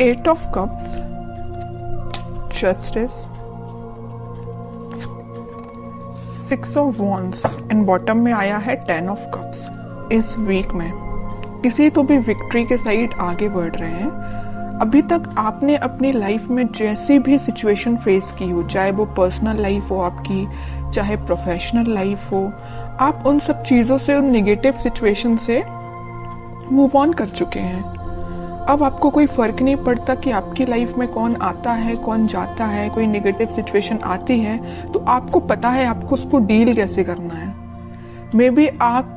8 of cups, justice, 6 of wands and bottom में आया है 10 ऑफ कप्स। इस वीक में किसी तो भी विक्ट्री के साइड आगे बढ़ रहे हैं। अभी तक आपने अपनी लाइफ में जैसी भी सिचुएशन फेस की हो, चाहे वो पर्सनल लाइफ हो आपकी, चाहे प्रोफेशनल लाइफ हो, आप उन सब चीजों से, उन नेगेटिव सिचुएशन से मूव ऑन कर चुके हैं। अब आपको कोई फर्क नहीं पड़ता कि आपकी लाइफ में कौन आता है, कौन जाता है। कोई नेगेटिव सिचुएशन आती है तो आपको पता है आपको उसको डील कैसे करना है। मे बी आप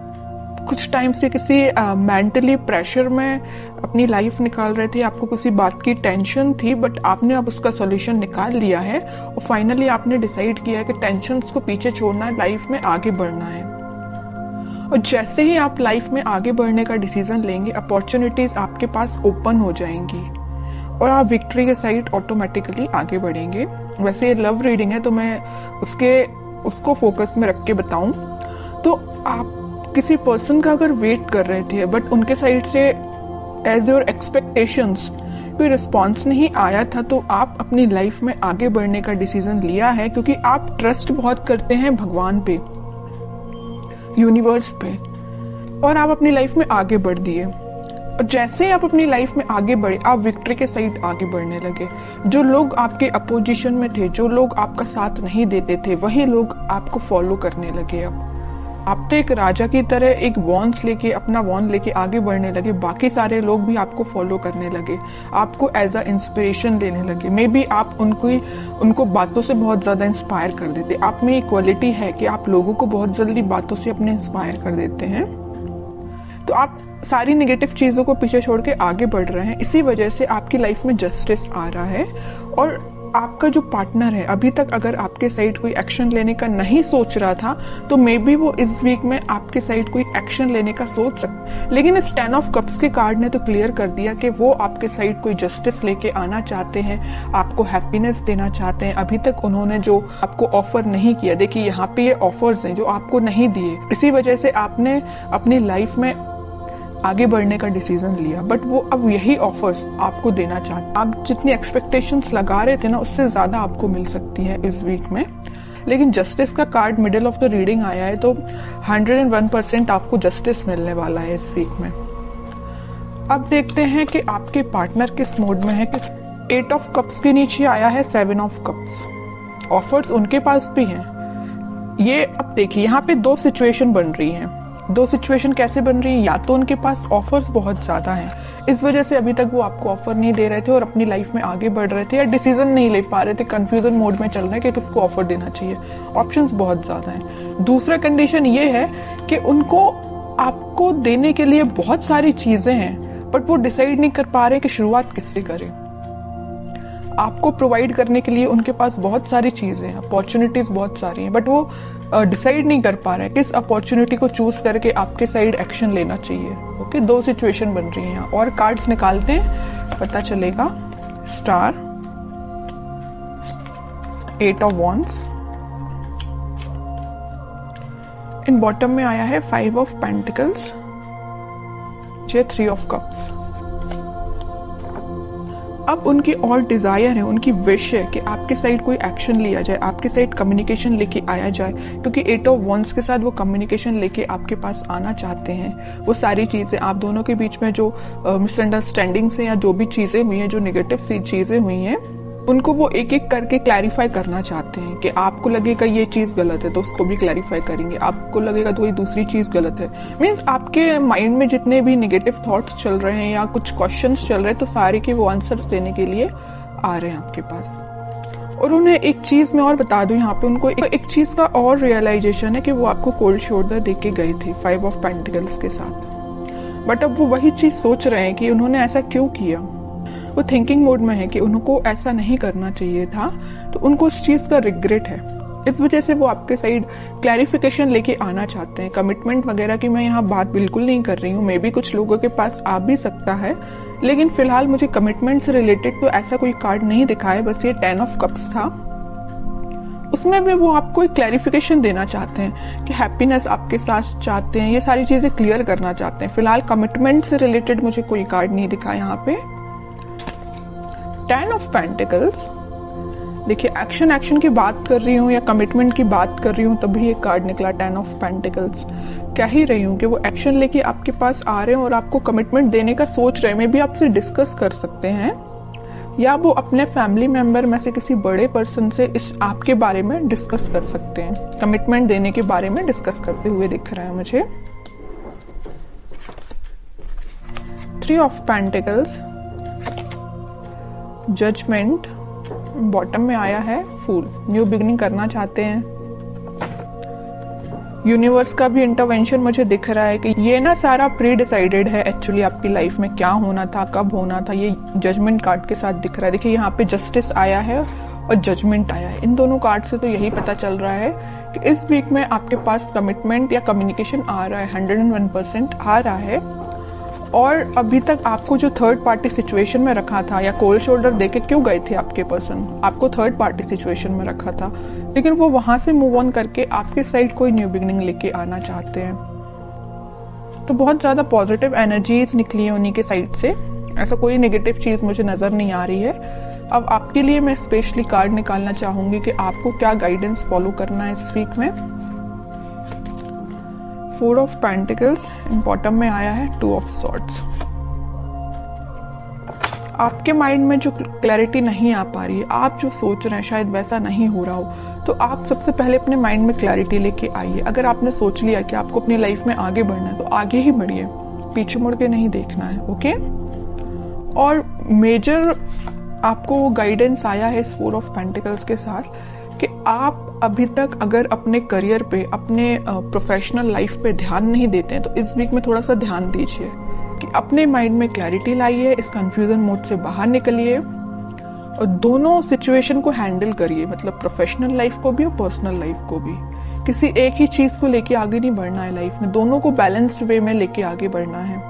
कुछ टाइम से किसी मेंटली प्रेशर में अपनी लाइफ निकाल रहे थे, आपको किसी बात की टेंशन थी, बट आपने अब उसका सॉल्यूशन निकाल लिया है और फाइनली आपने डिसाइड किया है कि टेंशन्स को पीछे छोड़ना है, लाइफ में आगे बढ़ना है। और जैसे ही आप लाइफ में आगे बढ़ने का डिसीजन लेंगे, अपॉर्चुनिटीज आपके पास ओपन हो जाएंगी और आप विक्ट्री के साइड ऑटोमेटिकली आगे बढ़ेंगे। वैसे ये लव रीडिंग है तो मैं उसको फोकस में रख के बताऊं तो आप किसी पर्सन का अगर वेट कर रहे थे बट उनके साइड से एज योर एक्सपेक्टेशंस कोई रिस्पॉन्स नहीं आया था, तो आप अपनी लाइफ में आगे बढ़ने का डिसीजन लिया है क्योंकि आप ट्रस्ट बहुत करते हैं भगवान पे, यूनिवर्स पे, और आप अपनी लाइफ में आगे बढ़ दिए। और जैसे ही आप अपनी लाइफ में आगे बढ़े, आप विक्ट्री के साइड आगे बढ़ने लगे। जो लोग आपके अपोजिशन में थे, जो लोग आपका साथ नहीं देते थे, वही लोग आपको फॉलो करने लगे। अब आप तो एक राजा की तरह एक वॉन्स लेके, अपना वॉन्ड लेके आगे बढ़ने लगे। बाकी सारे लोग भी आपको फॉलो करने लगे, आपको एज अ इंस्पिरेशन लेने लगे। मे बी आप उनको बातों से बहुत ज्यादा इंस्पायर कर देते। आप में एक क्वालिटी है कि आप लोगों को बहुत जल्दी बातों से अपने इंस्पायर कर देते हैं। तो आप सारी नेगेटिव चीजों को पीछे छोड़ के आगे बढ़ रहे हैं। इसी वजह से आपकी लाइफ में जस्टिस आ रहा है। और आपका जो पार्टनर है, अभी तक अगर आपके साइड कोई एक्शन लेने का नहीं सोच रहा था, तो मे बी वो इस वीक में आपके साइड कोई एक्शन लेने का सोच सकता। लेकिन इस 10 ऑफ कप्स के कार्ड ने तो क्लियर कर दिया कि वो आपके साइड कोई जस्टिस लेके आना चाहते हैं, आपको हैप्पीनेस देना चाहते हैं। अभी तक उन्होंने जो आपको ऑफर नहीं किया, देखिए यहाँ पे ये ऑफर्स हैं जो आपको नहीं दिए, इसी वजह से आपने अपनी लाइफ में आगे बढ़ने का डिसीजन लिया। बट वो अब यही ऑफर्स आपको देना चाहते। आप जितनी एक्सपेक्टेशंस लगा रहे थे ना, उससे ज्यादा आपको मिल सकती है इस वीक में। लेकिन जस्टिस का card middle of the reading आया है, तो 101% आपको जस्टिस मिलने वाला है इस वीक में। अब देखते हैं कि आपके पार्टनर किस मूड में है। 8 ऑफ कप्स के नीचे आया है 7 ऑफ कप्स। ऑफर्स उनके पास भी हैं। ये अब देखिए यहाँ पे दो सिचुएशन बन रही हैं। दो सिचुएशन कैसे बन रही है? या तो उनके पास ऑफर्स बहुत ज्यादा हैं, इस वजह से अभी तक वो आपको ऑफर नहीं दे रहे थे और अपनी लाइफ में आगे बढ़ रहे थे, या डिसीजन नहीं ले पा रहे थे, कंफ्यूजन मोड में चल रहे कि किसको ऑफर देना चाहिए। ऑप्शंस बहुत ज्यादा हैं। दूसरा कंडीशन ये है कि उनको आपको देने के लिए बहुत सारी चीजें हैं, बट वो डिसाइड नहीं कर पा रहे कि शुरुआत किससे करें। आपको प्रोवाइड करने के लिए उनके पास बहुत सारी चीजें हैं, अपॉर्चुनिटीज बहुत सारी हैं, बट वो डिसाइड नहीं कर पा रहे किस अपॉर्चुनिटी को चूज करके आपके साइड एक्शन लेना चाहिए। ओके, दो सिचुएशन बन रही हैं। और कार्ड्स निकालते हैं, पता चलेगा। Star, 8 of wands, in bottom में आया है 5 ऑफ पेंटिकल्स, 3 ऑफ कप्स। अब उनकी और डिजायर है, उनकी विश है कि आपके साइड कोई एक्शन लिया जाए, आपके साइड कम्युनिकेशन लेके आया जाए, क्योंकि 8 ऑफ वॉन्ड्स के साथ वो कम्युनिकेशन लेके आपके पास आना चाहते हैं। वो सारी चीजें आप दोनों के बीच में जो मिसअंडरस्टैंडिंग्स हैं या जो भी चीजें हुई हैं, जो नेगेटिव सी चीजें हुई हैं, उनको वो एक एक करके क्लैरिफाई करना चाहते हैं। कि आपको लगेगा ये चीज गलत है तो उसको भी क्लैरिफाई करेंगे, आपको लगेगा तो ये दूसरी चीज गलत है। मीन्स आपके माइंड में जितने भी नेगेटिव थॉट्स चल रहे हैं या कुछ क्वेश्चंस चल रहे हैं, तो सारे के वो आंसर्स देने के लिए आ रहे हैं आपके पास। और उन्हें एक चीज मैं और बता दूं, यहाँ पे उनको एक चीज का और रियलाइजेशन है कि वो आपको कोल्ड शोल्डर दे के गए थे 5 ऑफ पेंटिकल्स के साथ, बट अब वो वही चीज सोच रहे हैं कि उन्होंने ऐसा क्यों किया। वो थिंकिंग मोड में है कि उनको ऐसा नहीं करना चाहिए था, तो उनको उस चीज का रिग्रेट है। इस वजह से वो आपके साइड क्लैरिफिकेशन लेके आना चाहते हैं। कमिटमेंट वगैरह की मैं यहाँ बात बिल्कुल नहीं कर रही हूँ, मे बी कुछ लोगों के पास आ भी सकता है, लेकिन फिलहाल मुझे कमिटमेंट से रिलेटेड तो ऐसा कोई कार्ड नहीं दिखा है। बस ये 10 ऑफ कप्स था, उसमें भी वो आपको एक क्लैरिफिकेशन देना चाहते हैं कि हैप्पीनेस आपके साथ चाहते हैं, ये सारी चीजें क्लियर करना चाहते हैं। फिलहाल कमिटमेंट से रिलेटेड मुझे कोई कार्ड नहीं दिखा यहाँ पे। 10 ऑफ पेंटिकल्स, देखिए एक्शन की बात कर रही हूँ या कमिटमेंट की बात कर रही हूँ तभी ये कार्ड निकला 10 ऑफ पेंटिकल्स। कह ही रही हूँ कि वो एक्शन लेके आपके पास आ रहे हैं और आपको कमिटमेंट देने का सोच रहे हैं। मे भी आपसे डिस्कस कर सकते हैं या वो अपने फैमिली मेंबर में से किसी बड़े पर्सन से इस आपके बारे में डिस्कस कर सकते हैं, कमिटमेंट देने के बारे में डिस्कस करते हुए दिख रहा है मुझे। 3 ऑफ पेंटिकल्स, जजमेंट, बॉटम में आया है फूल, न्यू बिगिनिंग करना चाहते हैं। यूनिवर्स का भी इंटरवेंशन मुझे दिख रहा है कि ये ना सारा प्री डिसाइडेड है एक्चुअली आपकी लाइफ में क्या होना था, कब होना था, ये जजमेंट कार्ड के साथ दिख रहा है। देखिए यहाँ पे जस्टिस आया है और जजमेंट आया है। इन दोनों कार्ड से तो यही पता चल रहा है कि इस वीक में आपके पास कमिटमेंट या कम्युनिकेशन आ रहा है, 101% आ रहा है। और अभी तक आपको जो थर्ड पार्टी सिचुएशन में रखा था या कोल्ड शोल्डर देके क्यों गए थे आपके पर्सन, आपको थर्ड पार्टी सिचुएशन में रखा था, लेकिन वो वहां से मूव ऑन करके आपके साइड कोई न्यू बिगिनिंग लेके आना चाहते हैं। तो बहुत ज्यादा पॉजिटिव एनर्जीज निकली है उन्हीं के साइड से, ऐसा कोई नेगेटिव चीज मुझे नजर नहीं आ रही है। अब आपके लिए मैं स्पेशली कार्ड निकालना चाहूंगी कि आपको क्या गाइडेंस फॉलो करना है इस वीक में। 4 ऑफ पेंटिकल्स, बॉटम में आया है 2 ऑफ सॉर्ड्स। आपके माइंड में जो क्लैरिटी नहीं आ पा रही है, आप जो सोच रहे हैं शायद वैसा नहीं हो रहा हो, तो आप सबसे पहले अपने माइंड में क्लैरिटी लेके आइए। अगर आपने सोच लिया कि आपको अपनी लाइफ में आगे बढ़ना है तो आगे ही बढ़िए, पीछे मुड़ के नहीं देखना है, ओके। और मेजर आपको गाइडेंस आया है इस 4 ऑफ पेंटिकल्स के साथ कि आप अभी तक अगर अपने करियर पे, अपने प्रोफेशनल लाइफ पे ध्यान नहीं देते हैं तो इस वीक में थोड़ा सा ध्यान दीजिए कि अपने माइंड में क्लैरिटी लाइए, इस कंफ्यूजन मोड से बाहर निकलिए और दोनों सिचुएशन को हैंडल करिए, मतलब प्रोफेशनल लाइफ को भी और पर्सनल लाइफ को भी। किसी एक ही चीज को लेके आगे नहीं बढ़ना है लाइफ में, दोनों को बैलेंस्ड वे में लेके आगे बढ़ना है।